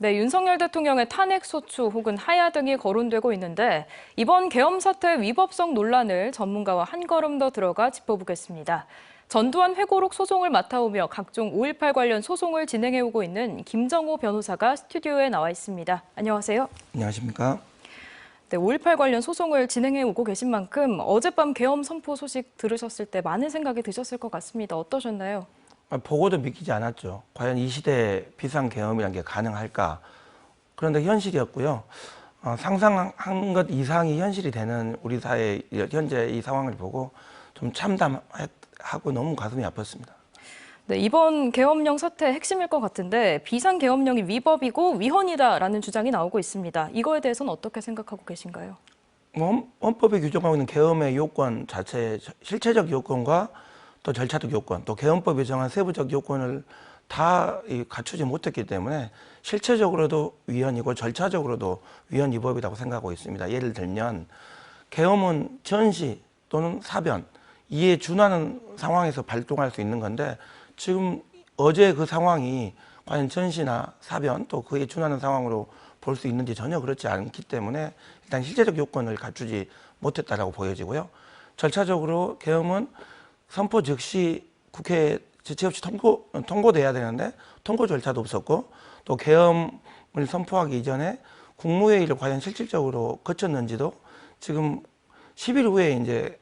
네, 윤석열 대통령의 탄핵소추 혹은 하야 등이 거론되고 있는데 이번 계엄 사태 위법성 논란을 전문가와 한 걸음 더 들어가 짚어보겠습니다. 전두환 회고록 소송을 맡아오며 각종 5.18 관련 소송을 진행해오고 있는 김정호 변호사가 스튜디오에 나와 있습니다. 안녕하세요. 안녕하십니까? 네, 5.18 관련 소송을 진행해오고 계신 만큼 어젯밤 계엄 선포 소식 들으셨을 때 많은 생각이 드셨을 것 같습니다. 어떠셨나요? 보고도 믿기지 않았죠. 과연 이 시대에 비상계엄이라는 게 가능할까? 그런데 현실이었고요. 상상한 것 이상이 현실이 되는 우리 사회 현재 이 상황을 보고 좀 참담하고 너무 가슴이 아팠습니다. 네, 이번 계엄령 사태의 핵심일 것 같은데 비상계엄령이 위법이고 위헌이다라는 주장이 나오고 있습니다. 이거에 대해서는 어떻게 생각하고 계신가요? 헌법에 규정하고 있는 계엄의 요건 자체의 실체적 요건과 또 절차적 요건, 또 계엄법에 정한 세부적 요건을 다 갖추지 못했기 때문에 실체적으로도 위헌이고 절차적으로도 위헌 위법이라고 생각하고 있습니다. 예를 들면 계엄은 전시 또는 사변 이에 준하는 상황에서 발동할 수 있는 건데 지금 어제 그 상황이 과연 전시나 사변 또 그에 준하는 상황으로 볼 수 있는지 전혀 그렇지 않기 때문에 일단 실제적 요건을 갖추지 못했다라고 보여지고요. 절차적으로 계엄은 선포 즉시 국회에 지체 없이 통고돼야 되는데 통고 절차도 없었고 또 계엄을 선포하기 이전에 국무회의를 과연 실질적으로 거쳤는지도 지금 10일 후에 이제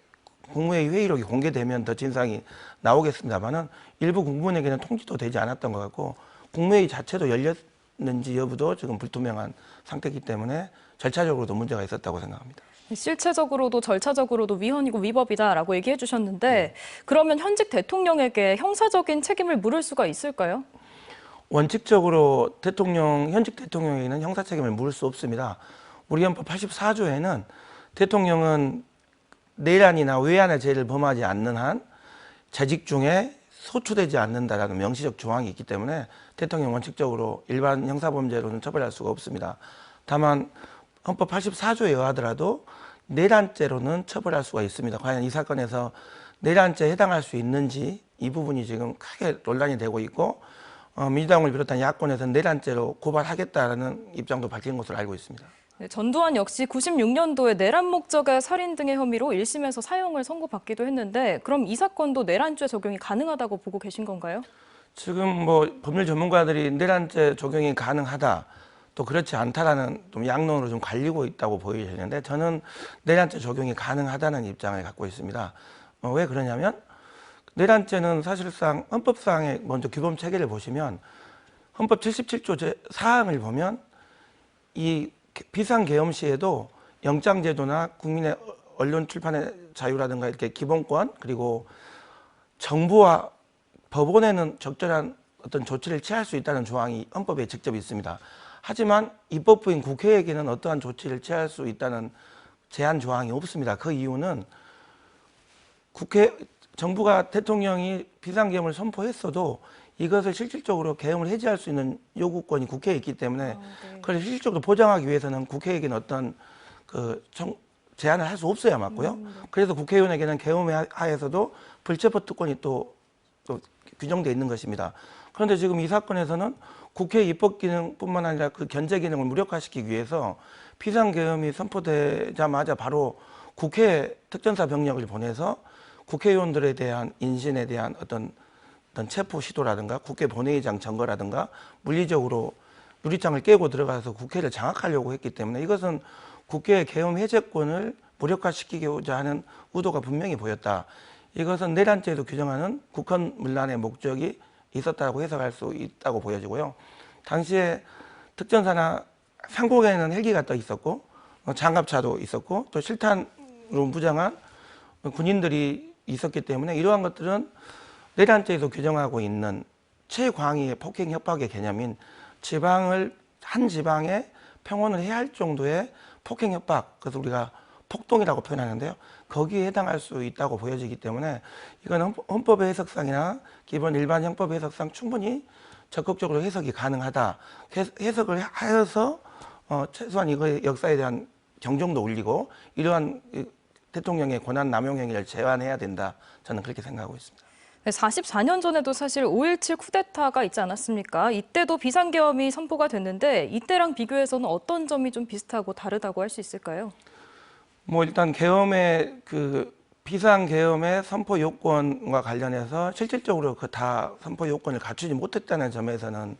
국무회의 회의록이 공개되면 더 진상이 나오겠습니다만은 일부 국무원에게는 통지도 되지 않았던 것 같고 국무회의 자체도 열렸는지 여부도 지금 불투명한 상태이기 때문에 절차적으로도 문제가 있었다고 생각합니다. 실체적으로도 절차적으로도 위헌이고 위법이다라고 얘기해 주셨는데 그러면 현직 대통령에게 형사적인 책임을 물을 수가 있을까요? 원칙적으로 현직 대통령에게는 형사 책임을 물을 수 없습니다. 우리 헌법 84조에는 대통령은 내란이나 외환의 죄를 범하지 않는 한 재직 중에 소추되지 않는다라는 명시적 조항이 있기 때문에 대통령 원칙적으로 일반 형사범죄로는 처벌할 수가 없습니다. 다만 헌법 84조에 의하더라도 내란죄로는 처벌할 수가 있습니다. 과연 이 사건에서 내란죄에 해당할 수 있는지 이 부분이 지금 크게 논란이 되고 있고 민주당을 비롯한 야권에서는 내란죄로 고발하겠다는 입장도 밝힌 것으로 알고 있습니다. 네, 전두환 역시 96년도에 내란 목적의 살인 등의 혐의로 1심에서 사형을 선고받기도 했는데 그럼 이 사건도 내란죄 적용이 가능하다고 보고 계신 건가요? 지금 법률 전문가들이 내란죄 적용이 가능하다 또 그렇지 않다라는 좀 양론으로 좀 갈리고 있다고 보이시는데 저는 내란죄 적용이 가능하다는 입장을 갖고 있습니다. 왜 그러냐면 내란죄는 사실상 헌법상의 먼저 규범 체계를 보시면 헌법 77조 제4항을 보면 이 비상계엄 시에도 영장제도나 국민의 언론 출판의 자유라든가 이렇게 기본권 그리고 정부와 법원에는 적절한 어떤 조치를 취할 수 있다는 조항이 헌법에 직접 있습니다. 하지만 입법부인 국회에게는 어떠한 조치를 취할 수 있다는 제한 조항이 없습니다. 그 이유는 정부가 대통령이 비상계엄을 선포했어도 이것을 실질적으로 계엄을 해제할 수 있는 요구권이 국회에 있기 때문에 네. 그걸 실질적으로 보장하기 위해서는 국회에게는 어떤 제한을 할 수 없어야 맞고요. 네. 그래서 국회의원에게는 계엄 하에서도 불체포 특권이 또 규정되어 있는 것입니다. 그런데 지금 이 사건에서는 국회 입법 기능뿐만 아니라 그 견제 기능을 무력화시키기 위해서 비상계엄이 선포되자마자 바로 국회 특전사 병력을 보내서 국회의원들에 대한 인신에 대한 어떤 체포 시도라든가 국회 본회의장 점거라든가 물리적으로 유리창을 깨고 들어가서 국회를 장악하려고 했기 때문에 이것은 국회의 계엄 해제권을 무력화시키고자 하는 의도가 분명히 보였다. 이것은 내란죄에도 규정하는 국헌문란의 목적이 있었다고 해석할 수 있다고 보여지고요. 당시에 특전사나 상공에는 헬기가 떠 있었고 장갑차도 있었고 또 실탄으로 무장한 군인들이 있었기 때문에 이러한 것들은 내란죄에서 규정하고 있는 최광위의 폭행 협박의 개념인 한 지방에 평온을 해야 할 정도의 폭행 협박, 그래서 우리가 폭동이라고 표현하는데요. 거기에 해당할 수 있다고 보여지기 때문에 이건 헌법의 해석상이나 기본 일반 형법 해석상 충분히 적극적으로 해석이 가능하다. 해석을 하여서 최소한 이거의 역사에 대한 경종도 울리고 이러한 대통령의 권한 남용 행위를 제한해야 된다. 저는 그렇게 생각하고 있습니다. 44년 전에도 사실 5.17 쿠데타가 있지 않았습니까? 이때도 비상계엄이 선포가 됐는데 이때랑 비교해서는 어떤 점이 좀 비슷하고 다르다고 할 수 있을까요? 뭐 일단 계엄의 비상계엄의 선포 요건과 관련해서 실질적으로 그 다 선포 요건을 갖추지 못했다는 점에서는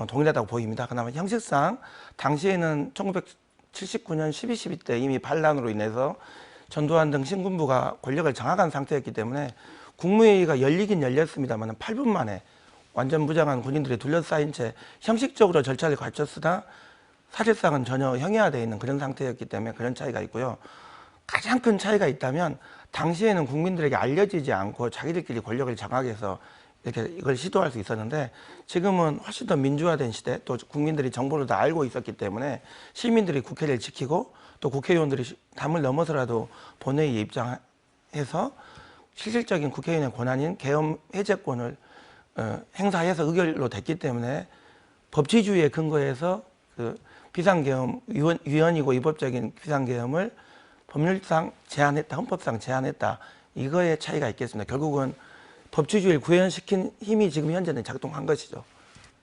동일하다고 보입니다. 그나마 형식상 당시에는 1979년 12.12 때 이미 반란으로 인해서 전두환 등 신군부가 권력을 장악한 상태였기 때문에 국무회의가 열리긴 열렸습니다만 8분 만에 완전 무장한 군인들이 둘러싸인 채 형식적으로 절차를 갖췄으나 사실상은 전혀 형이화되어 있는 그런 상태였기 때문에 그런 차이가 있고요. 가장 큰 차이가 있다면 당시에는 국민들에게 알려지지 않고 자기들끼리 권력을 장악해서 이렇게 이걸 시도할 수 있었는데 지금은 훨씬 더 민주화된 시대, 또 국민들이 정보를 다 알고 있었기 때문에 시민들이 국회를 지키고 또 국회의원들이 담을 넘어서라도 본회의에 입장해서 실질적인 국회의원의 권한인 계엄 해제권을 행사해서 의결로 됐기 때문에 법치주의에 근거해서 그 비상계엄 위헌이고 위법적인 비상계엄을 법률상 제한했다, 헌법상 제한했다, 이거의 차이가 있겠습니다. 결국은 법치주의를 구현시킨 힘이 지금 현재는 작동한 것이죠.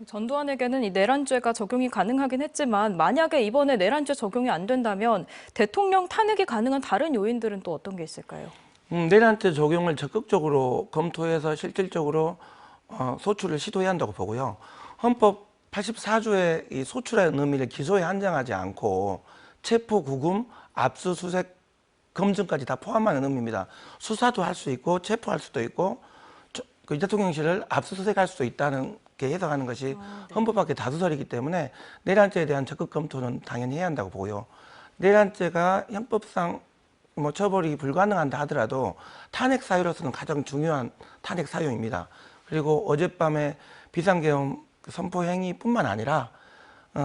전두환에게는 이 내란죄가 적용이 가능하긴 했지만 만약에 이번에 내란죄 적용이 안 된다면 대통령 탄핵이 가능한 다른 요인들은 또 어떤 게 있을까요? 내란죄 적용을 적극적으로 검토해서 실질적으로 소출을 시도해야 한다고 보고요. 헌법 84조의 이 소출의 의미를 기소에 한정하지 않고 체포, 구금, 압수수색, 검증까지 다 포함하는 의미입니다. 수사도 할 수 있고 체포할 수도 있고 그 대통령실을 압수수색할 수도 있다는 게 해석하는 것이 헌법학의 다수설이기 때문에 내란죄에 대한 적극 검토는 당연히 해야 한다고 보고요. 내란죄가 형법상 뭐 처벌이 불가능한다 하더라도 탄핵 사유로서는 가장 중요한 탄핵 사유입니다. 그리고 어젯밤에 비상계엄 선포 행위뿐만 아니라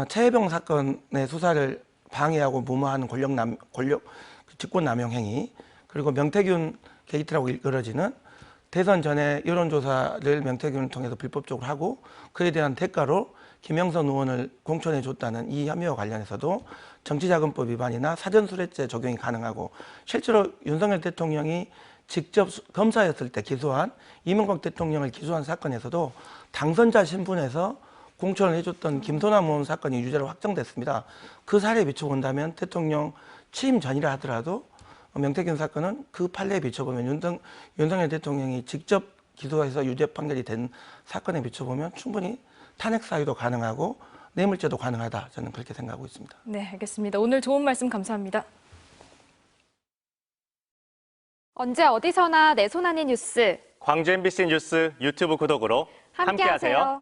최혜병 사건의 수사를 방해하고 무마하는 직권남용 행위, 그리고 명태균 게이트라고 이끌어지는 대선 전에 여론조사를 명태균을 통해서 불법적으로 하고 그에 대한 대가로 김영선 의원을 공천해 줬다는 이 혐의와 관련해서도 정치자금법 위반이나 사전수뢰죄 적용이 가능하고, 실제로 윤석열 대통령이 직접 검사였을 때 기소한 이명박 대통령을 기소한 사건에서도 당선자 신분에서 공천을 해줬던 김소남 의원 사건이 유죄로 확정됐습니다. 그 사례에 비춰본다면 대통령 취임 전이라 하더라도 명태균 사건은 그 판례에 비춰보면 윤석열 대통령이 직접 기소해서 유죄 판결이 된 사건에 비춰보면 충분히 탄핵 사유도 가능하고 뇌물죄도 가능하다, 저는 그렇게 생각하고 있습니다. 네, 알겠습니다. 오늘 좋은 말씀 감사합니다. 언제 어디서나 내 손 안의 뉴스. 광주 MBC 뉴스 유튜브 구독으로 함께하세요.